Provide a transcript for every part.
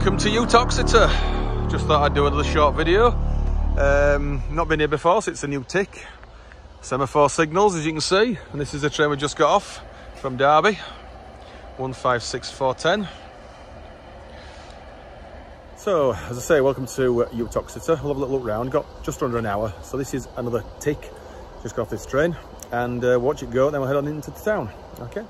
Welcome to Utoxeter. Just thought I'd do another short video. Not been here before, so it's a new tick. Semaphore signals, as you can see, and this is the train we just got off from Derby, 156410. So, as I say, welcome to Utoxeter. We'll have a little look round. Got just under an hour, so this is another tick. Just got off this train, and watch it go, then we'll head on into the town. Okay.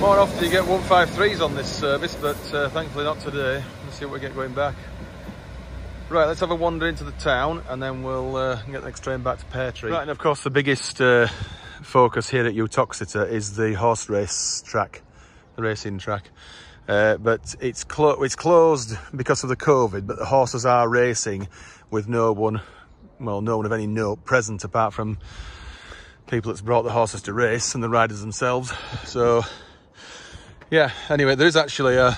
More often you get 153s on this service, but thankfully not today. Let's see what we get going back. Right, let's have a wander into the town and then we'll get the next train back to Pear Tree. Right, and of course the biggest focus here at Utoxeter is the horse race track, the racing track. But it's closed because of the COVID, but the horses are racing with no one of any note present apart from people that's brought the horses to race and the riders themselves. So yeah, anyway, there is actually a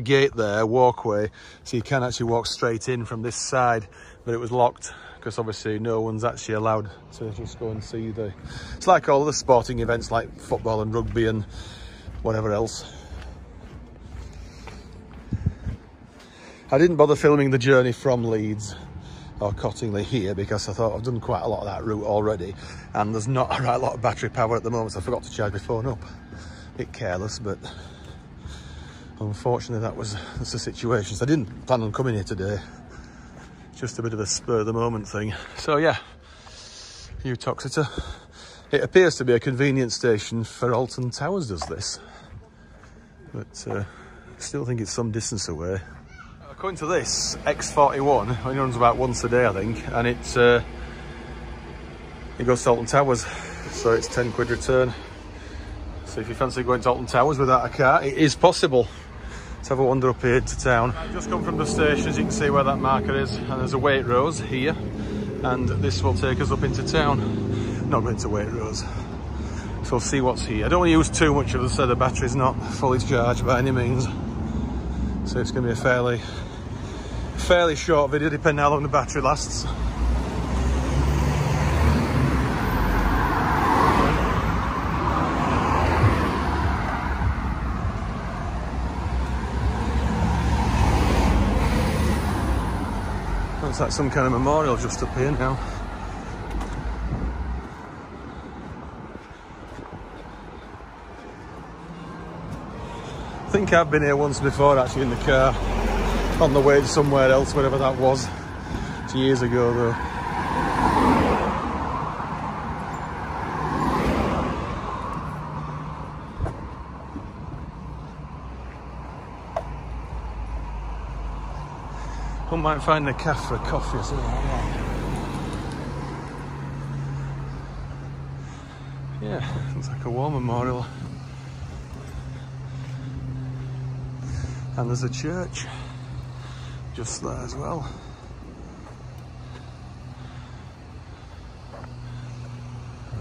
gate there, a walkway, so you can actually walk straight in from this side, but it was locked because obviously no one's actually allowed to just go and see the... It's like all the sporting events like football and rugby and whatever else. I didn't bother filming the journey from Leeds or Cottingley here because I thought I've done quite a lot of that route already, and there's not a right lot of battery power at the moment, so I forgot to charge my phone up. Bit careless, but unfortunately that's the situation. So I didn't plan on coming here today, just a bit of a spur of the moment thing. So yeah, Utoxeter. It appears to be a convenience station for Alton Towers does this, but I still think it's some distance away. According to this, X41 only runs about once a day I think, and it goes to Alton Towers, so it's 10 quid return. So if you fancy going to Alton Towers without a car, it is possible. Let's have a wander up here to town. I've just come from the station, as you can see where that marker is, and there's a Waitrose here, and this will take us up into town. Not going to Waitrose, so we'll see what's here. I don't want to use too much of it, so the battery's not fully charged by any means, so it's going to be a fairly short video, depending how long the battery lasts. Looks like some kind of memorial just up here now. I think I've been here once before actually in the car, on the way to somewhere else, wherever that was. It's years ago though. I might find a cafe for a coffee or something like that. Yeah, looks like a war memorial. And there's a church just there as well.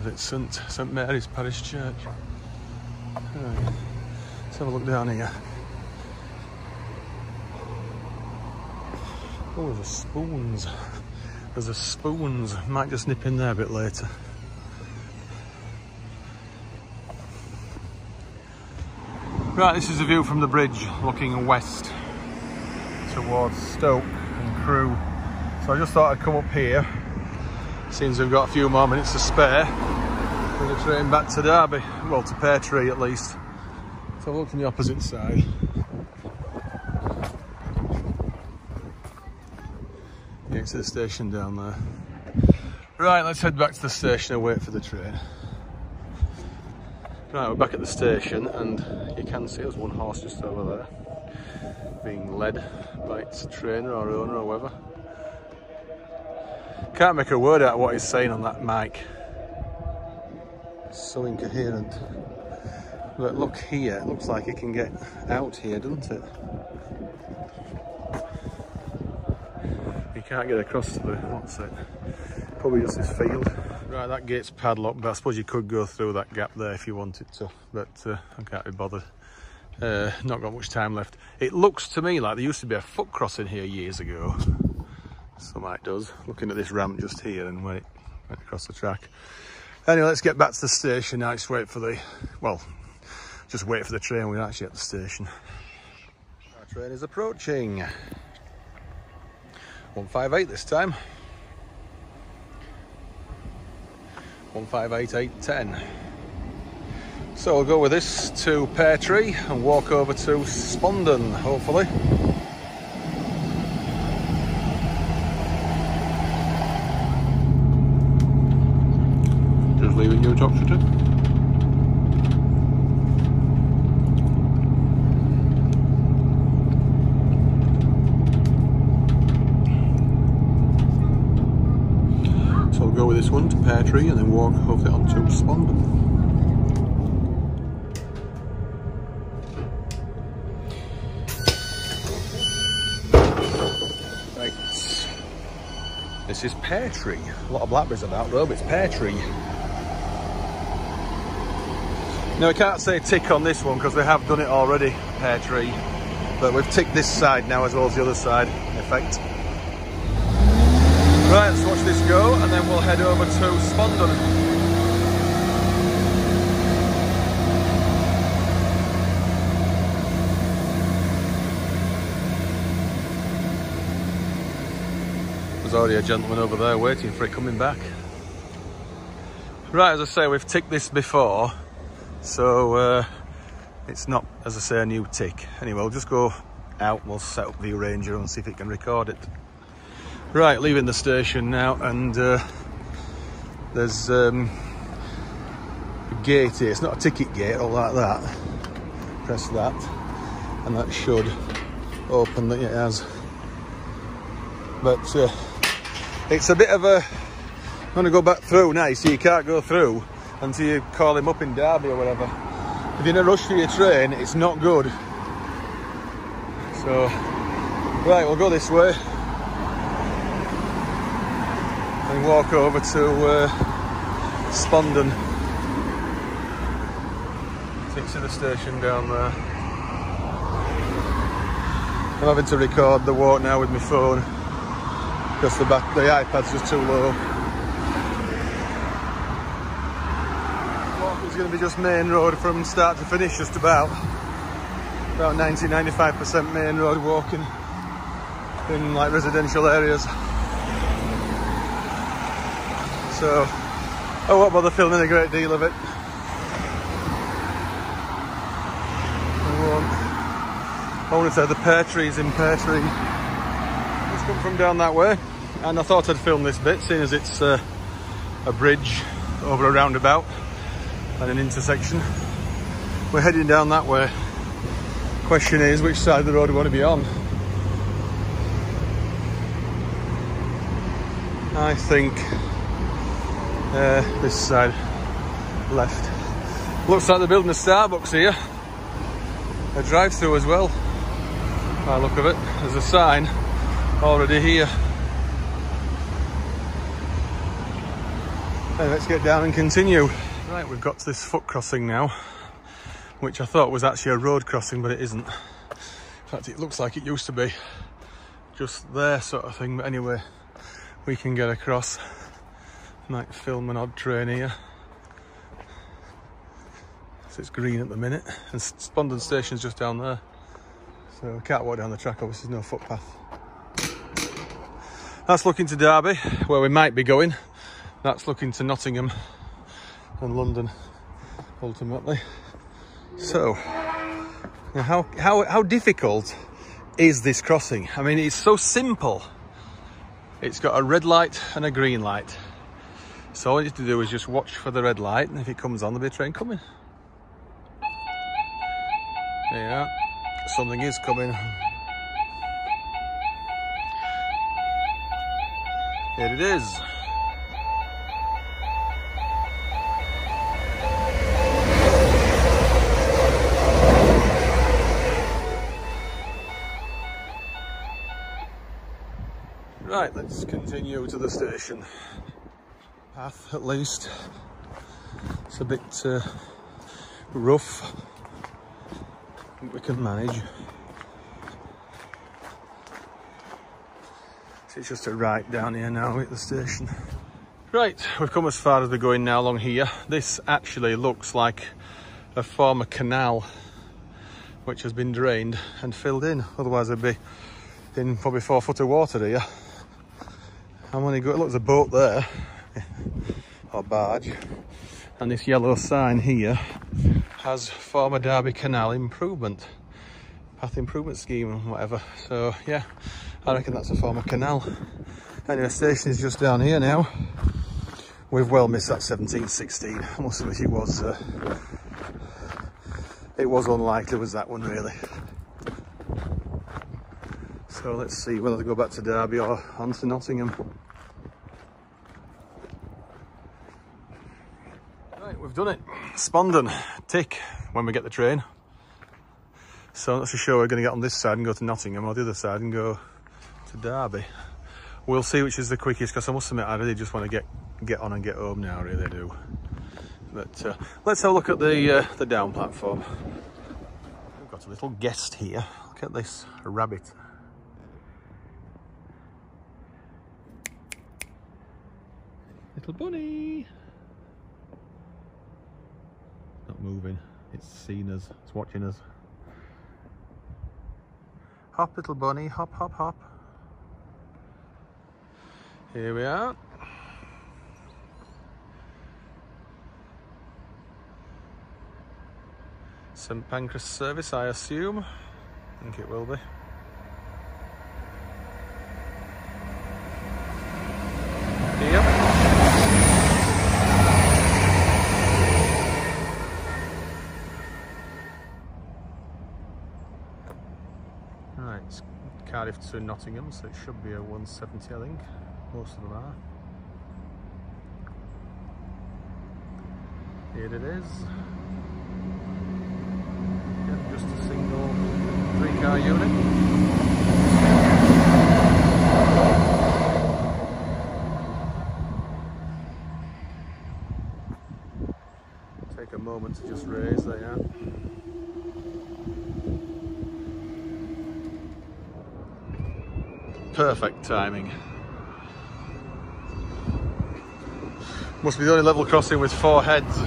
It's St Mary's Parish Church. Right. Let's have a look down here. Oh, there's a Spoons. There's a Spoons. Might just nip in there a bit later. Right, this is a view from the bridge looking west towards Stoke and Crewe. So I just thought I'd come up here, since we've got a few more minutes to spare, for the train back to Derby. Well, to Pear Tree at least. So I'll look from the opposite side. Get to the station down there. Right, let's head back to the station and wait for the train. Right, we're back at the station and you can see there's one horse just over there being led by its trainer or owner or whoever. Can't make a word out of what he's saying on that mic. It's so incoherent. But look here, it looks like it can get out here, doesn't it? You can't get across to the, what's it? Probably just this field. Right, that gate's padlocked, but I suppose you could go through that gap there if you wanted to, but I can't be bothered. Not got much time left. It looks to me like there used to be a foot crossing here years ago. Some it does, looking at this ramp just here and when it went across the track. Anyway, let's get back to the station now. Just wait for the, well, just wait for the train. We're actually at the station. Our train is approaching. 158 this time. 158.810. So we'll go with this to Pear Tree and walk over to Spondon, hopefully. Just leaving you, Oxford. So we'll go with this one to Pear Tree and then walk hopefully on to Spondon. This is Pear Tree. A lot of blackberries about though, but it's Pear Tree. Now we can't say tick on this one because we have done it already, Pear Tree. But we've ticked this side now as well as the other side, in effect. Right, let's watch this go and then we'll head over to Spondon. There's already a gentleman over there waiting for it coming back. Right, as I say, we've ticked this before, so it's not, as I say, a new tick. Anyway, we'll just go out and we'll set up View Ranger and see if it can record it. Right, leaving the station now, and there's a gate here. It's not a ticket gate or like that. Press that, and that should open. That it has. But it's a bit of a, I'm going to go back through now, so you can't go through until you call him up in Derby or whatever. If you're in a rush for your train, it's not good. So, right, we'll go this way and walk over to Spondon. Take to the station down there. I'm having to record the walk now with my phone, because the iPad's just too low. Walk is going to be just main road from start to finish, just about 90–95% main road walking in like residential areas. So I won't bother filming a great deal of it. I want to say the Pear Tree's in Pear Tree. It's come from down that way, and I thought I'd film this bit, seeing as it's a bridge over a roundabout and an intersection. We're heading down that way. Question is, which side of the road do we want to be on? I think this side, left. Looks like they're building a Starbucks here. A drive-through as well, by the look of it. There's a sign already here. And let's get down and continue. Right, we've got to this foot crossing now, which I thought was actually a road crossing, but it isn't. In fact, it looks like it used to be just there sort of thing, but anyway, we can get across. Might film an odd train here. So it's green at the minute, and Spondon Station's just down there. So I can't walk down the track, obviously there's no footpath. That's looking to Derby, where we might be going. That's looking to Nottingham and London, ultimately. So, how difficult is this crossing? I mean, it's so simple. It's got a red light and a green light. So all you have to do is just watch for the red light, and if it comes on, there'll be a train coming. There you are. Something is coming. Here it is. Right, let's continue to the station. Path, at least. It's a bit rough. think we can manage. So it's just a right down here now at the station. Right, we've come as far as we're going now along here. This actually looks like a former canal which has been drained and filled in. Otherwise there'd be in probably 4 foot of water here. And when you go, look, there's a boat there, or barge, and this yellow sign here has former Derby Canal improvement, path improvement scheme and whatever. So yeah, I reckon that's a former canal. Anyway, station is just down here now. We've well missed that 1716. I must admit it was unlikely, was that one really. So let's see whether to go back to Derby or on to Nottingham. Right, we've done it. Spondon, tick when we get the train. So that's for sure we're going to get on this side and go to Nottingham, or the other side and go to Derby. We'll see which is the quickest, because I must admit I really just want to get on and get home now, I really do. But let's have a look at the down platform. We've got a little guest here. Look at this rabbit. Little bunny. Not moving. It's seen us. It's watching us. Hop, little bunny. Hop, hop, hop. Here we are. St Pancras service, I assume. I think it will be. Here. Right, it's Cardiff to Nottingham, so it should be a 170, I think. Most of them are. Here it is. Yep, just a single 3-car unit. Take a moment to just raise, there you are. Perfect timing. Must be the only level crossing with 4 heads.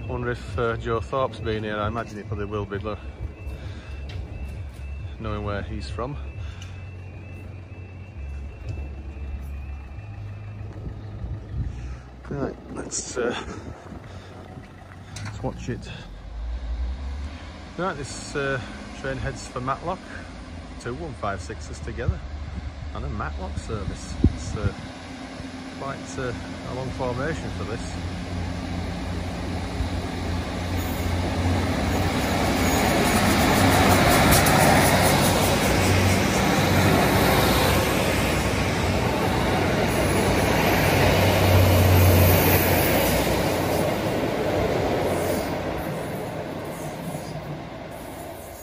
I wonder if Joe Thorpe's been here. I imagine he probably will be, look, knowing where he's from. Right, let's watch it. Right, this train heads for Matlock. 2 156s together. And a Matlock service. It's quite a long formation for this.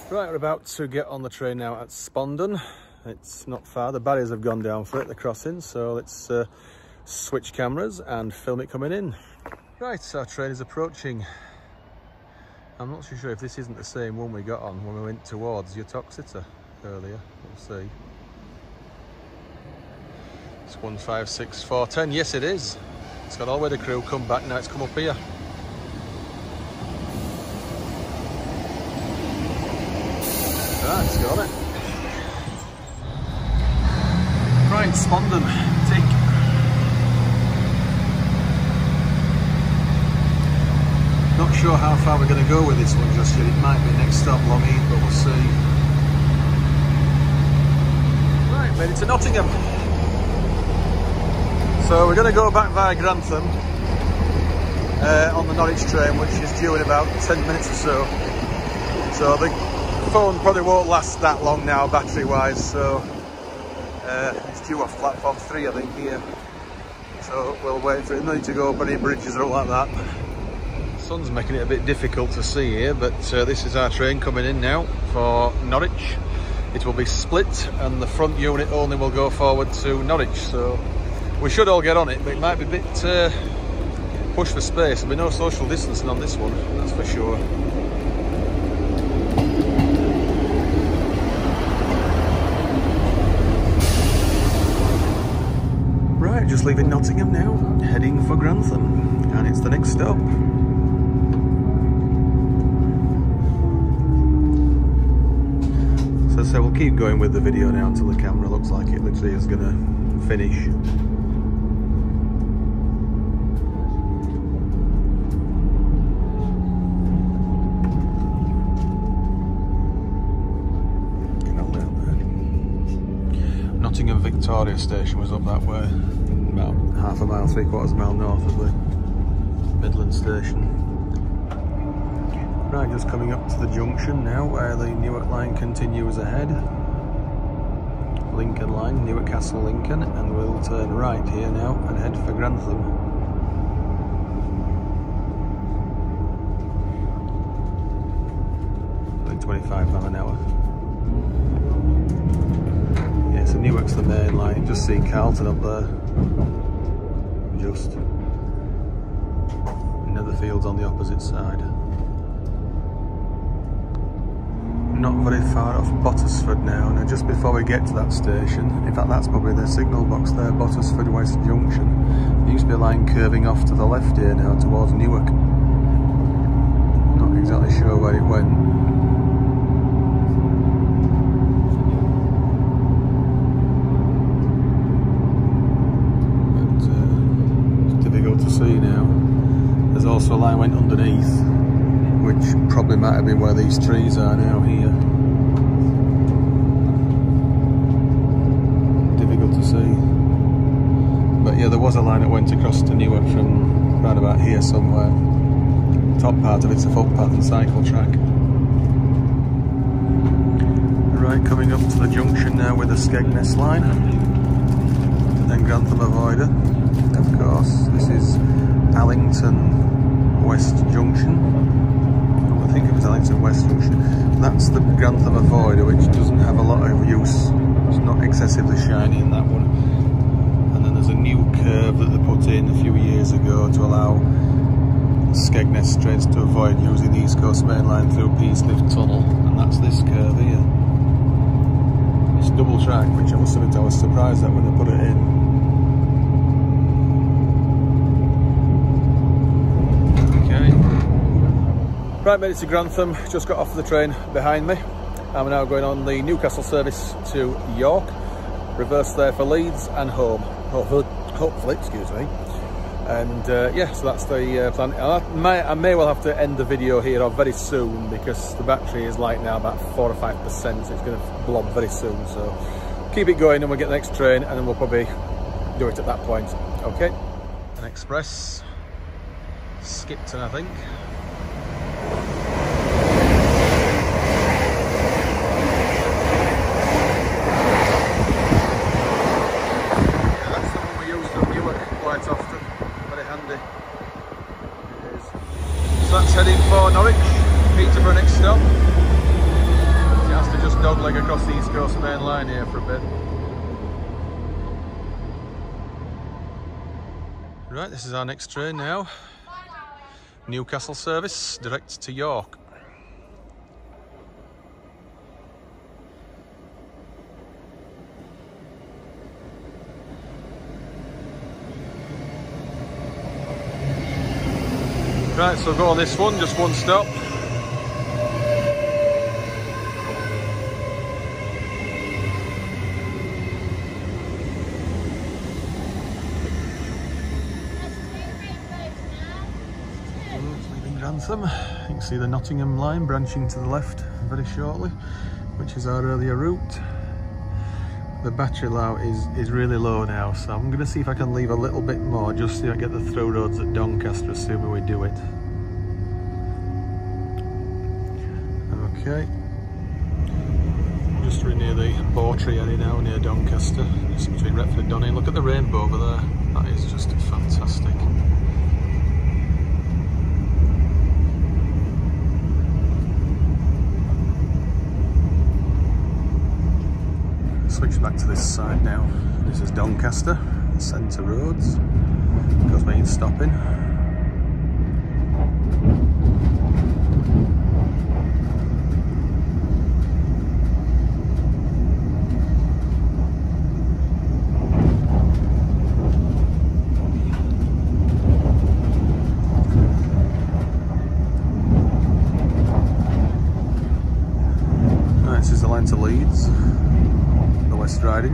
Right, we're about to get on the train now at Spondon. It's not far, the barriers have gone down for it, the crossing, so let's switch cameras and film it coming in. Right, so our train is approaching. I'm not too sure if this isn't the same one we got on when we went towards Uttoxeter earlier. We'll see. It's 156410, yes it is. It's got all the way to Crewe, come back, now it's come up here. Right, let's go on it. Right, Spondon, tick. Not sure how far we're going to go with this one just yet. It might be next stop Longheath, but we'll see. Right, made it to Nottingham. So we're going to go back via Grantham on the Norwich train, which is due in about 10 minutes or so. So the phone probably won't last that long now, battery-wise. So it's due off platform 3, I think, here. So we'll wait for it. No need to go up any bridges or like that. The sun's making it a bit difficult to see here, but this is our train coming in now for Norwich. It will be split, and the front unit only will go forward to Norwich. So we should all get on it, but it might be a push for space. There'll be no social distancing on this one, that's for sure. Right, just leaving Nottingham now, heading for Grantham, and it's the next stop. So we'll keep going with the video now until the camera looks like it literally is gonna finish. Nottingham Victoria station was up that way, about half a mile, 3/4 mile north of the Midland station. Right, just coming up to the junction now where the Newark line continues ahead. Lincoln line, Newark Castle Lincoln, and we'll turn right here now and head for Grantham. Like 25 mile an hour. Yeah, so Newark's the main line. Just see Carlton up there. Just. Netherfield's on the opposite side. Not very far off Bottisford now, and just before we get to that station, in fact that's probably the signal box there, Bottisford West Junction. There used to be a line curving off to the left here now towards Newark. Not exactly sure where it went. But it's difficult to see now. There's also a line went underneath, which probably might have been where these trees are now here. Difficult to see. But yeah, there was a line that went across to Newark from round about here somewhere. The top part of it's a footpath and cycle track. Right, coming up to the junction now with the Skegness line. And then Grantham Avoider, of course. This is Allington West Junction. I think it was Allington West Junction. That's the Grantham Avoider, which doesn't have a lot of use. It's not excessively shiny in that one. And then there's a new curve that they put in a few years ago to allow Skegness trains to avoid using the East Coast Main Line through Peascliff Tunnel, and that's this curve here. It's double track, which I must admit I was surprised at when they put it in. Right, made it to Grantham, just got off the train behind me. I'm now going on the Newcastle service to York, reverse there for Leeds and home, hopefully, excuse me. And yeah, so that's the plan. I may well have to end the video here very soon because the battery is like now about 4 or 5%, so it's going to blob very soon. So keep it going and we'll get the next train and then we'll probably do it at that point. Okay. An express, Skipton I think. That's heading for Norwich, Peterborough next stop. He has to just dogleg across the East Coast Main Line here for a bit. Right, this is our next train now. Newcastle service, direct to York. Right, so go on this one, just one stop. Leaving Grantham. You can see the Nottingham line branching to the left very shortly, which is our earlier route. The battery low is really low now, so I'm going to see if I can leave a little bit more just so I get the through roads at Doncaster, assuming we do it. Okay, just near the Bawtry area now, near Doncaster. It's between Retford and Donny. Look at the rainbow over there, that is just fantastic. Switch back to this side now. This is Doncaster, centre roads. Of course, means stopping.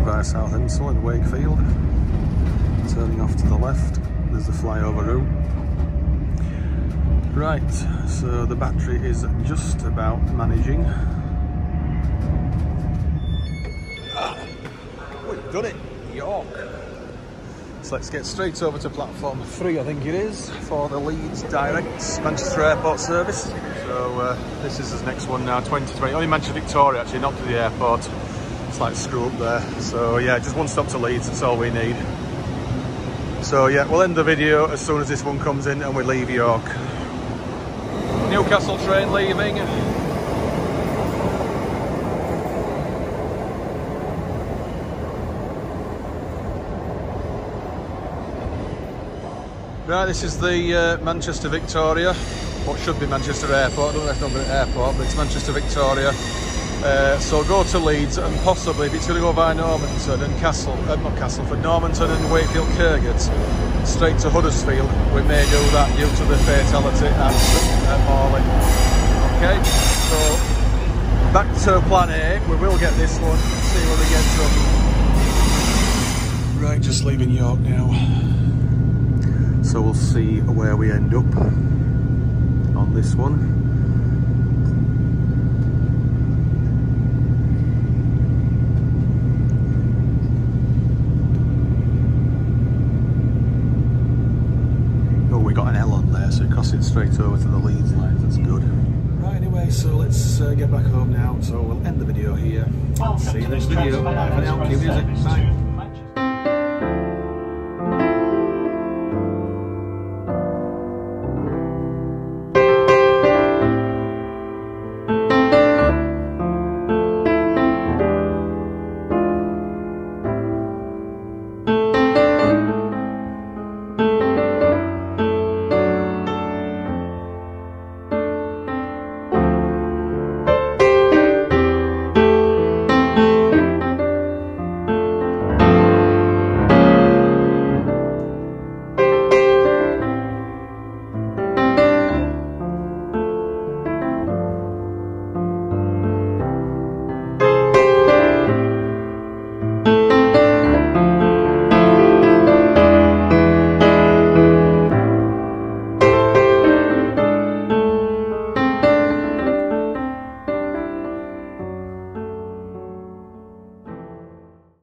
via Southensel in Wakefield. Turning off to the left, there's the flyover route. Right, so the battery is just about managing. We've done it, York. So let's get straight over to platform 3, I think it is, for the Leeds Direct Manchester Airport service. So this is the next one now, 2020. Only Manchester Victoria actually, not to the airport. Slight screw up there. So yeah, just one stop to Leeds, that's all we need. So yeah, we'll end the video as soon as this one comes in and we leave York. Newcastle train leaving. Right, this is the Manchester Victoria, what should be Manchester Airport. I don't know if it's not airport, but it's Manchester Victoria. So go to Leeds and possibly, if it's going to go via Normanton and Castleford, Normanton and Wakefield Kirkgate, straight to Huddersfield, we may do that due to the fatality at Morley. Okay, so back to plan A, we will get this one, see where we get to. Right, just leaving York now. So we'll see where we end up on this one. So crossing straight over to the Leeds line, that's good. Right, anyway, so let's get back home now. So we'll end the video here. See you next video. Bye for now. Cue music. Bye.